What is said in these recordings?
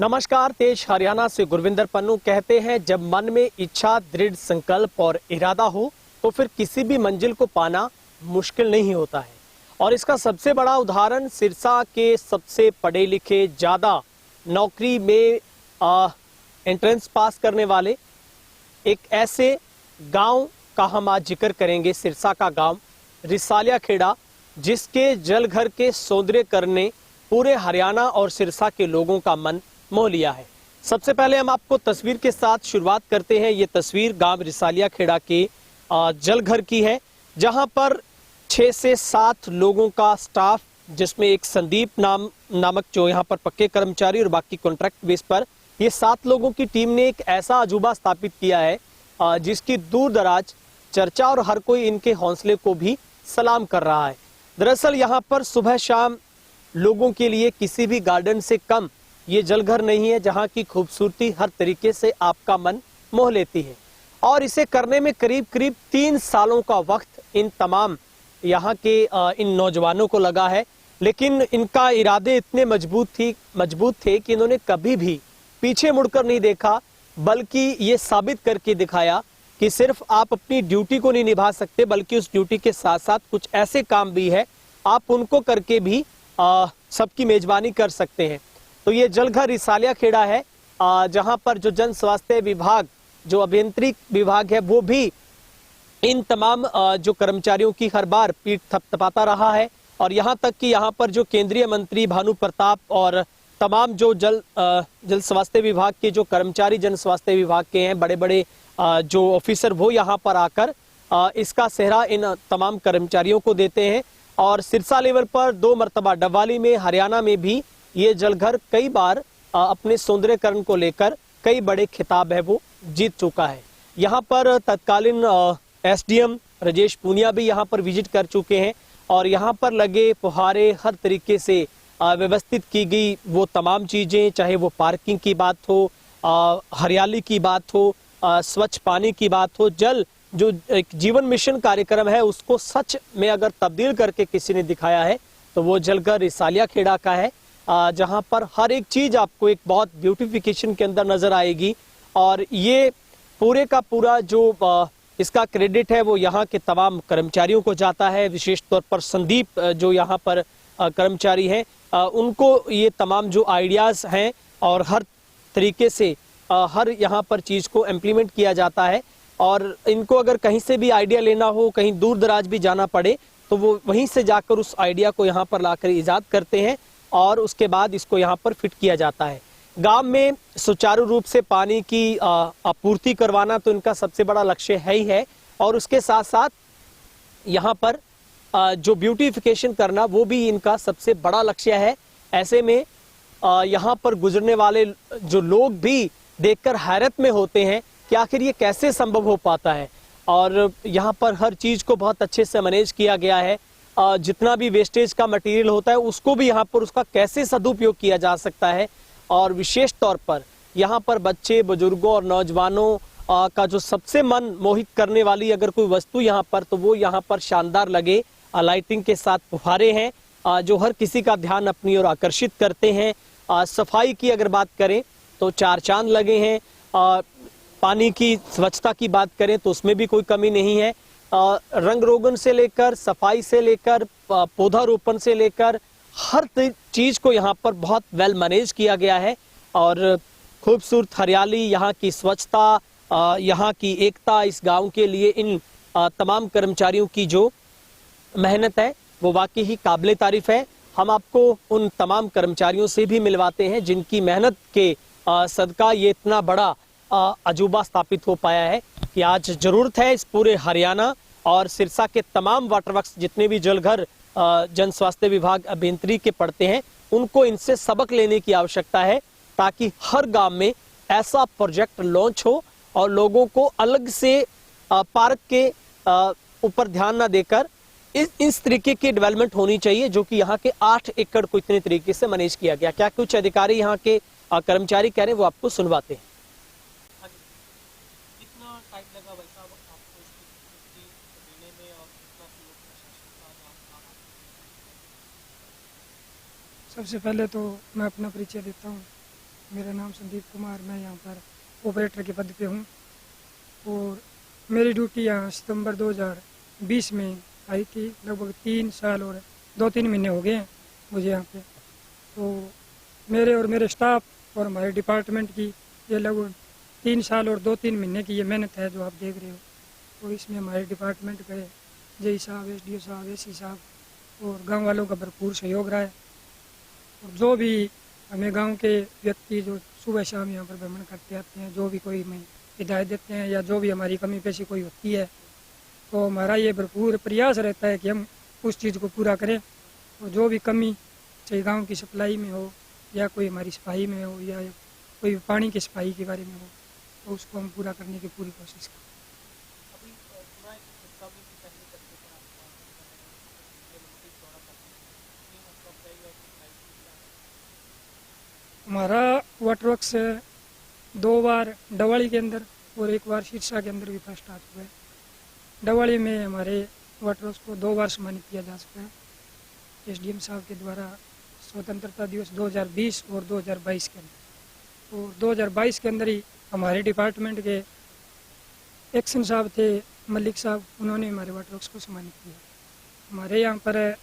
नमस्कार। देश हरियाणा से गुरविंदर पन्नू कहते हैं, जब मन में इच्छा, दृढ़ संकल्प और इरादा हो तो फिर किसी भी मंजिल को पाना मुश्किल नहीं होता है। और इसका सबसे बड़ा उदाहरण सिरसा के सबसे पढ़े लिखे, ज्यादा नौकरी में एंट्रेंस पास करने वाले एक ऐसे गांव का हम आज जिक्र करेंगे। सिरसा का गांव रिसालिया खेड़ा, जिसके जलघर के सौंदर्यकरण ने पूरे हरियाणा और सिरसा के लोगों का मन मोह लिया है। सबसे पहले हम आपको तस्वीर के साथ शुरुआत करते हैं। ये तस्वीर गांव रिसालिया खेड़ा के जलघर की है, जहां पर 6 से 7 लोगों का स्टाफ, जिसमें एक संदीप नामक जो यहाँ पर पक्के कर्मचारी और बाकी कॉन्ट्रैक्ट बेस पर, ये 7 लोगों की टीम ने एक ऐसा अजूबा स्थापित किया है जिसकी दूर दराज चर्चा और हर कोई इनके हौसले को भी सलाम कर रहा है। दरअसल यहाँ पर सुबह शाम लोगों के लिए किसी भी गार्डन से कम ये जलघर नहीं है, जहाँ की खूबसूरती हर तरीके से आपका मन मोह लेती है। और इसे करने में करीब 3 सालों का वक्त इन तमाम यहाँ के इन नौजवानों को लगा है। लेकिन इनका इरादे इतने मजबूत थे कि इन्होंने कभी भी पीछे मुड़कर नहीं देखा, बल्कि ये साबित करके दिखाया कि सिर्फ आप अपनी ड्यूटी को नहीं निभा सकते, बल्कि उस ड्यूटी के साथ साथ कुछ ऐसे काम भी है आप उनको करके भी सबकी मेजबानी कर सकते हैं। तो ये जलघर रिसालिया खेड़ा है, जहां पर जो जन स्वास्थ्य विभाग, जो अभियंत्रिक विभाग है, वो भी इन तमाम जो कर्मचारियों की हर बार पीठ थपथपाता रहा है। और यहाँ तक कि यहाँ पर जो केंद्रीय मंत्री भानु प्रताप और तमाम जो जल स्वास्थ्य विभाग के जो कर्मचारी, जन स्वास्थ्य विभाग के हैं बड़े बड़े जो ऑफिसर, वो यहाँ पर आकर इसका सेहरा इन तमाम कर्मचारियों को देते हैं। और सिरसा लेवल पर 2 मरतबा डबवाली में, हरियाणा में भी ये जलघर कई बार अपने सौंदर्यकरण को लेकर कई बड़े खिताब है वो जीत चुका है। यहाँ पर तत्कालीन एसडीएम राजेश पूनिया भी यहाँ पर विजिट कर चुके हैं और यहाँ पर लगे फुहारे, हर तरीके से व्यवस्थित की गई वो तमाम चीजें, चाहे वो पार्किंग की बात हो, हरियाली की बात हो, स्वच्छ पानी की बात हो, जल जो एक जीवन मिशन कार्यक्रम है उसको सच में अगर तब्दील करके किसी ने दिखाया है तो वो जलघर रिसालिया खेड़ा का है, जहां पर हर एक चीज आपको एक बहुत ब्यूटिफिकेशन के अंदर नजर आएगी। और ये पूरे का पूरा जो इसका क्रेडिट है वो यहाँ के तमाम कर्मचारियों को जाता है। विशेष तौर पर संदीप जो यहाँ पर कर्मचारी हैं, उनको ये तमाम जो आइडियाज हैं और हर तरीके से हर यहाँ पर चीज को इम्प्लीमेंट किया जाता है। और इनको अगर कहीं से भी आइडिया लेना हो, कहीं दूर दराज भी जाना पड़े, तो वो वहीं से जाकर उस आइडिया को यहाँ पर लाकर इजाद करते हैं और उसके बाद इसको यहाँ पर फिट किया जाता है। गांव में सुचारू रूप से पानी की आपूर्ति करवाना तो इनका सबसे बड़ा लक्ष्य है ही है, और उसके साथ साथ यहाँ पर जो ब्यूटिफिकेशन करना वो भी इनका सबसे बड़ा लक्ष्य है। ऐसे में यहाँ पर गुजरने वाले जो लोग भी देखकर हैरत में होते हैं कि आखिर ये कैसे संभव हो पाता है। और यहाँ पर हर चीज को बहुत अच्छे से मैनेज किया गया है। जितना भी वेस्टेज का मटेरियल होता है उसको भी यहाँ पर उसका कैसे सदुपयोग किया जा सकता है। और विशेष तौर पर यहाँ पर बच्चे, बुजुर्गों और नौजवानों का जो सबसे मन मोहित करने वाली अगर कोई वस्तु यहाँ पर, तो वो यहाँ पर शानदार लगे लाइटिंग के साथ फुहारे हैं जो हर किसी का ध्यान अपनी ओर आकर्षित करते हैं। सफाई की अगर बात करें तो 4 चांद लगे हैं। पानी की स्वच्छता की बात करें तो उसमें भी कोई कमी नहीं है। रंग रोगन से लेकर, सफाई से लेकर, पौधारोपण से लेकर हर चीज को यहाँ पर बहुत वेल मैनेज किया गया है। और खूबसूरत हरियाली, यहाँ की स्वच्छता, यहाँ की एकता, इस गांव के लिए इन तमाम कर्मचारियों की जो मेहनत है वो वाकई ही काबिले तारीफ है। हम आपको उन तमाम कर्मचारियों से भी मिलवाते हैं जिनकी मेहनत के सदका ये इतना बड़ा अजूबा स्थापित हो पाया है कि आज जरूरत है इस पूरे हरियाणा और सिरसा के तमाम वाटर वर्क्स, जितने भी जलघर जन स्वास्थ्य विभाग अभियंत्री के पड़ते हैं, उनको इनसे सबक लेने की आवश्यकता है, ताकि हर गांव में ऐसा प्रोजेक्ट लॉन्च हो और लोगों को अलग से पार्क के ऊपर ध्यान ना देकर इस तरीके की डेवलपमेंट होनी चाहिए, जो कि यहाँ के 8 एकड़ को इतने तरीके से मैनेज किया गया। क्या कुछ अधिकारी यहाँ के कर्मचारी कह रहे हैं वो आपको सुनवाते हैं। कितना टाइम लगा वैसा आपको इसकी देने में और कितना सबसे पहले तो मैं अपना परिचय देता हूँ। मेरा नाम संदीप कुमार, मैं यहाँ पर ऑपरेटर के पद पे हूँ और मेरी ड्यूटी यहाँ सितंबर 2020 में आई थी। लगभग 3 साल और 2-3 महीने हो गए हैं मुझे यहाँ पे। तो मेरे और मेरे स्टाफ और हमारे डिपार्टमेंट की ये लगभग 3 साल और 2-3 महीने की ये मेहनत है जो आप देख रहे हो। और इसमें हमारे डिपार्टमेंट के जेई साहब, एसडीओ साहब, एसी साहब और गांव वालों का भरपूर सहयोग रहा है। और जो भी हमें गांव के व्यक्ति जो सुबह शाम यहाँ पर भ्रमण करते आते हैं, जो भी कोई हमें हिदायत देते हैं या जो भी हमारी कमी पेशी कोई होती है, तो हमारा ये भरपूर प्रयास रहता है कि हम उस चीज़ को पूरा करें। और जो भी कमी चाहे गांव की सप्लाई में हो या कोई हमारी सफाई में हो या कोई पानी की सफाई के बारे में हो, तो उसको हम पूरा करने की पूरी कोशिश करें। हमारा वाटर वर्क्स 2 बार डवाली के अंदर और 1 बार सिरसा के अंदर भी फर्स्ट आ चुका है। डवाली में हमारे वाटर वर्क्स को 2 बार सम्मानित किया जा चुका है एसडीएम साहब के द्वारा स्वतंत्रता दिवस 2020 और 2022 के अंदर। और 2022 के अंदर ही हमारे डिपार्टमेंट के एक्शन साहब थे, मलिक साहब, उन्होंने हमारे वाटर वर्क्स को सम्मानित किया। हमारे यहाँ पर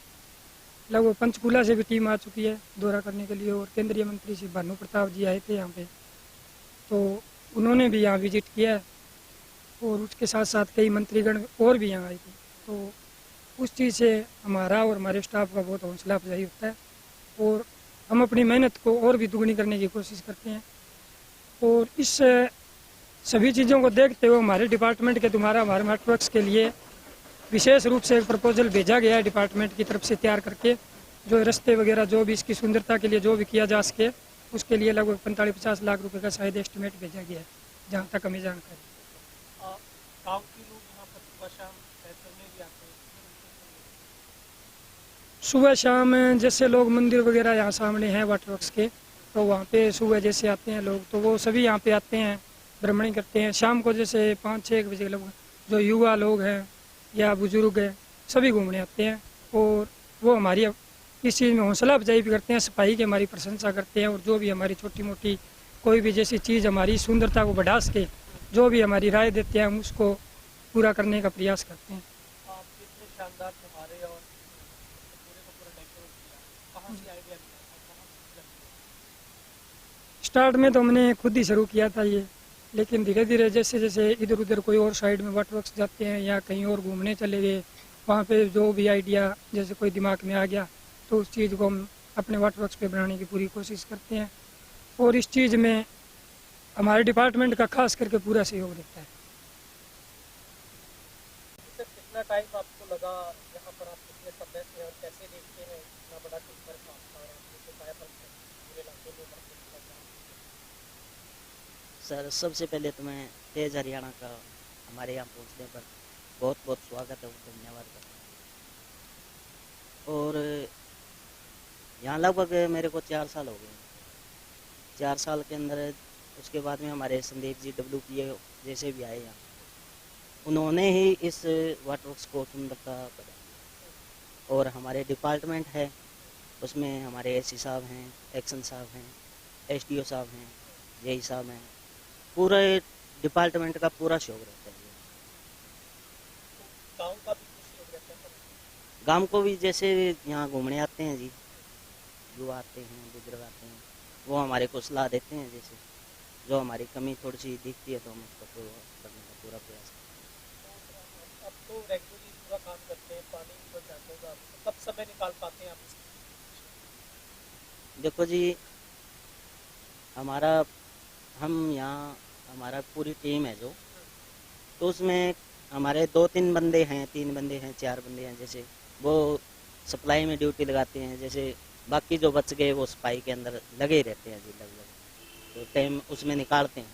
लगभग पंचकूला से भी टीम आ चुकी है दौरा करने के लिए और केंद्रीय मंत्री श्री भानु प्रताप जी आए थे यहाँ पे, तो उन्होंने भी यहाँ विजिट किया है। और उसके साथ साथ कई मंत्रीगण और भी यहाँ आए थे। तो उस चीज़ से हमारा और हमारे स्टाफ का बहुत हौसला अफजाई होता है और हम अपनी मेहनत को और भी दुगनी करने की कोशिश करते हैं। और इस सभी चीज़ों को देखते हुए हमारे डिपार्टमेंट के द्वारा हमारे वाटर वर्क्स के लिए विशेष रूप से एक प्रपोजल भेजा गया है डिपार्टमेंट की तरफ से तैयार करके, जो रास्ते वगैरह जो भी इसकी सुंदरता के लिए जो भी किया जा सके उसके लिए लगभग 45-50 लाख रुपए का शायद एस्टिमेट भेजा गया है, जहाँ तक हमें जानकारी। गांव के लोग यहाँ पर सुबह शाम सैर करने भी आते हैं। सुबह शाम जैसे लोग मंदिर वगैरह यहाँ सामने हैं वाटर वर्क्स के, तो वहाँ पे सुबह जैसे आते हैं लोग, तो वो सभी यहाँ पे आते हैं, भ्रमण करते हैं। शाम को जैसे 5-6 बजे लगभग जो युवा लोग हैं या बुजुर्ग हैं सभी घूमने आते हैं और वो हमारी इस चीज़ में हौसला अफजाई भी करते हैं, सफाई की हमारी प्रशंसा करते हैं और जो भी हमारी छोटी मोटी कोई भी जैसी चीज़ हमारी सुंदरता को बढ़ा सके, जो भी हमारी राय देते हैं हम उसको पूरा करने का प्रयास करते हैं। आप इतने शानदार हमारे और पूरे को पूरा डेकोरेट किया, कहाँ से आइडिया मिला, कहाँ से? स्टार्ट में तो हमने खुद ही शुरू किया था ये, लेकिन धीरे धीरे जैसे जैसे इधर उधर कोई और साइड में वाटर वर्क्स जाते हैं या कहीं और घूमने चले गए, वहाँ पे जो भी आइडिया जैसे कोई दिमाग में आ गया तो उस चीज़ को हम अपने वाटर वर्क्स पे बनाने की पूरी कोशिश करते हैं। और इस चीज़ में हमारे डिपार्टमेंट का खास करके पूरा सहयोग रहता है। सर, कितना टाइम आपको लगा यहाँ पर, आप कितने समय से और कैसे देखते हैं इतना बड़ा टीम वर्क आपका और आपके कायापलट से पूरे इलाके में market लगा? सर, सबसे पहले तो मैं तेज हरियाणा का हमारे यहाँ पहुँचने पर बहुत बहुत स्वागत है, धन्यवाद करता हूँ। और यहाँ लगभग मेरे को 4 साल हो गए। 4 साल के अंदर उसके बाद में हमारे संदीप जी WPA जैसे भी आए यहाँ, उन्होंने ही इस वाटर वर्क्स को सुंदरता बढ़ाई। और हमारे डिपार्टमेंट है उसमें हमारे एसी साहब हैं, एक्शन साहब हैं, एसडीओ साहब हैं, जेई साहब हैं, पूरे डिपार्टमेंट का पूरा सहयोग रहता है। गाँव का भी कुछ सहयोग रहता है? गांव को भी जैसे यहाँ घूमने आते हैं जी, युवा आते हैं, बुजुर्ग आते हैं, वो हमारे को सलाह देते हैं, जैसे जो हमारी कमी थोड़ी सी दिखती है तो हम उसको पूरा करने का पूरा प्रयास करते अब तो रेगुलरली पूरा काम करते हैं, पानी भी बच जाता होगा, कब समय निकाल पाते हैं आप इसके? देखो जी, हम यहाँ हमारा पूरी टीम है जो, तो उसमें हमारे 2-3 बंदे हैं, 3 बंदे हैं, 4 बंदे हैं, जैसे वो सप्लाई में ड्यूटी लगाते हैं, जैसे बाकी जो बच गए वो सफाई के अंदर लगे ही रहते हैं जी, लगभग तो टाइम उसमें निकालते हैं।